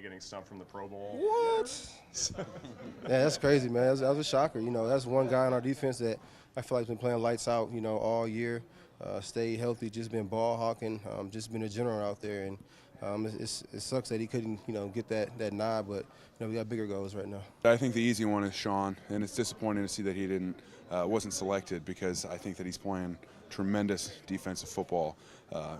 getting stumped from the Pro Bowl. What? Yeah, that's crazy, man. That was a shocker. That's one guy on our defense that I feel like has been playing lights out, all year. Stayed healthy, just been ball hawking, just been a general out there. And it sucks that he couldn't, get that nod, but we got bigger goals right now. I think the easy one is Sean, and it's disappointing to see that he wasn't selected, because I think that he's playing tremendous defensive football,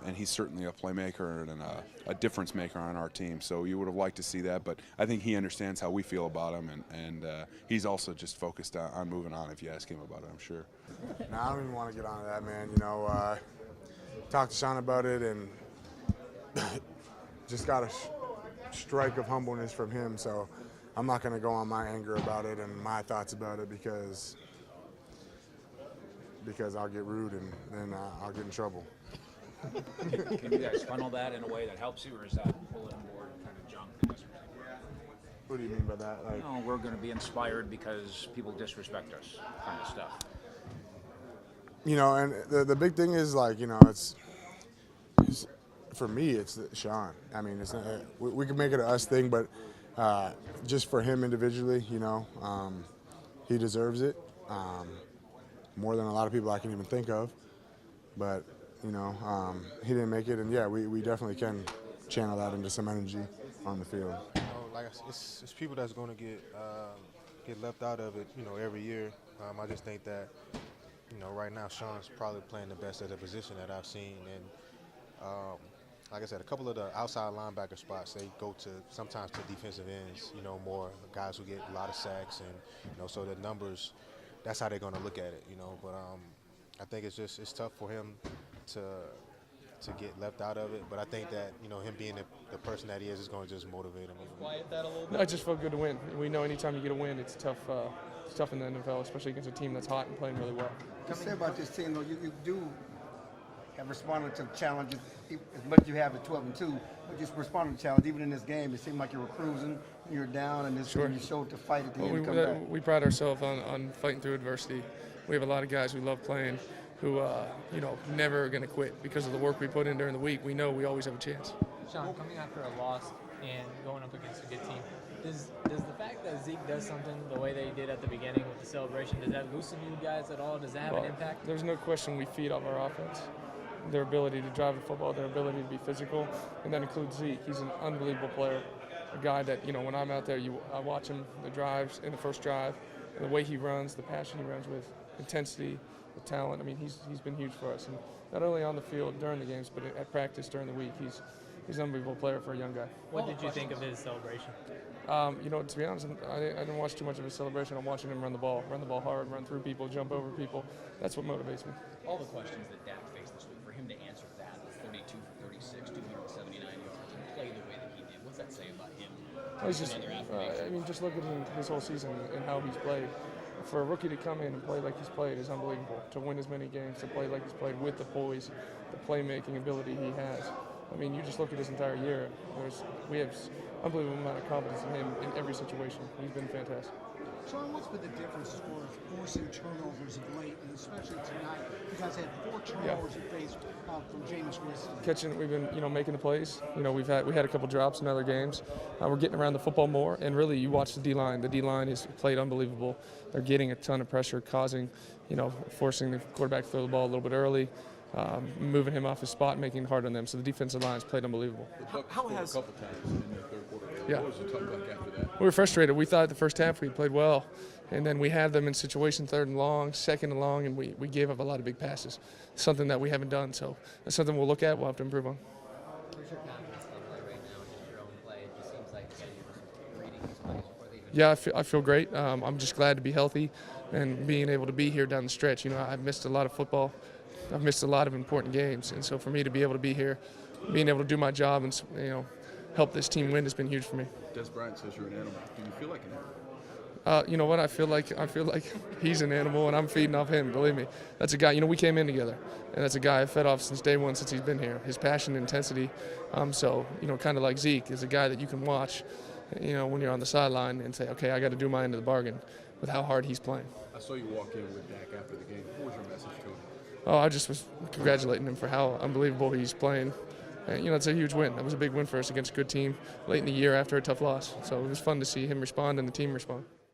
and he's certainly a playmaker and a difference maker on our team. So you would have liked to see that, but I think he understands how we feel about him, and he's also just focused on moving on. If you ask him about it, I'm sure. No, I don't even want to get onto that, man. Talked to Sean about it, and just got a strike of humbleness from him. So I'm not going to go on my anger about it and my thoughts about it, because I'll get rude and then I'll get in trouble. Can you guys funnel that in a way that helps you, or is that bulletin board kind of junk? What do you mean by that? We're going to be inspired because people disrespect us, kind of stuff. And the big thing is, it's for me, it's Sean. I mean, it's not, we can make it an us thing, but just for him individually, he deserves it. More than a lot of people I can even think of. But, he didn't make it, and yeah, we definitely can channel that into some energy on the field. It's people that's going to get left out of it, every year. I just think that, right now Sean's probably playing the best at the position that I've seen, and like I said, a couple of the outside linebacker spots, they go sometimes to defensive ends, more guys who get a lot of sacks, and so the numbers, that's how they're going to look at it, But I think it's tough for him to get left out of it. But I think that him being the person that he is going to just motivate him. Quiet that a little bit. No, it just felt good to win. We know anytime you get a win, it's tough. It's tough in the NFL, especially against a team that's hot and playing really well. You say about this team, though, you do have responded to challenges as much as you have at 12-2, but just responding to challenges. Even in this game, it seemed like you were cruising, you're down, and this you showed to fight at the end and come back. We pride ourselves on fighting through adversity. We have a lot of guys who love playing, who never are going to quit because of the work we put in during the week. We know we always have a chance. Sean, coming after a loss and going up against a good team, does the fact that Zeke does something the way that he did at the beginning with the celebration, does that loosen you guys at all? Does that have an impact? There's no question we feed off our offense. Their ability to drive the football, their ability to be physical, and that includes Zeke. He's an unbelievable player, a guy that, when I'm out there, I watch him, the drives, in the first drive, and the way he runs, the passion he runs with, intensity, the talent. I mean, he's been huge for us, and not only on the field during the games, but at practice during the week. He's an unbelievable player for a young guy. What did you think of his celebration? To be honest, I didn't watch too much of his celebration. I'm watching him run the ball hard, run through people, jump over people. That's what motivates me. All the questions that Dak faced this week, for him to answer that, 32 for 36, 279 yards, and play the way that he did, what's that say about him? Well, he's just, just look at him this whole season and how he's played. For a rookie to come in and play like he's played is unbelievable. To win as many games, to play like he's played with the poise, the playmaking ability he has. I mean, you just look at his entire year. We have unbelievable amount of confidence in him in every situation. He's been fantastic. Sean, what's been the difference as far as forcing turnovers of late, and especially tonight? You guys had 4 turnovers you faced from Jameis Winston. We've been, making the plays. We had a couple drops in other games. We're getting around the football more, and really, you watch the D-line. The D-line has played unbelievable. They're getting a ton of pressure, causing, forcing the quarterback to throw the ball a little bit early. Moving him off his spot, making it hard on them. So the defensive line has played unbelievable. How has a couple times in the third quarter? Yeah. What was the talk like after that? We were frustrated. We thought the first half we played well, and then we had them in situation 3rd and long, 2nd and long, and we gave up a lot of big passes. Something that we haven't done. So that's something we'll look at. We'll have to improve on. Where's your confidence level right now in your own play? It just seems like you're reading these plays before they even. Yeah, I feel great. I'm just glad to be healthy and being able to be here down the stretch. I've missed a lot of football. I've missed a lot of important games, and so for me to be able to be here, being able to do my job and help this team win has been huge for me. Des Bryant says you're an animal. Do you feel like an animal? You know what? I feel like he's an animal, and I'm feeding off him. Believe me, that's a guy. We came in together, and that's a guy I've fed off since day one, since he's been here. His passion, intensity. So kind of like Zeke is a guy that you can watch, when you're on the sideline and say, okay, I got to do my end of the bargain with how hard he's playing. I saw you walk in with Dak after the game. What was your message to him? Oh, I just was congratulating him for how unbelievable he's playing. And, it's a huge win. That was a big win for us against a good team late in the year after a tough loss. So it was fun to see him respond and the team respond.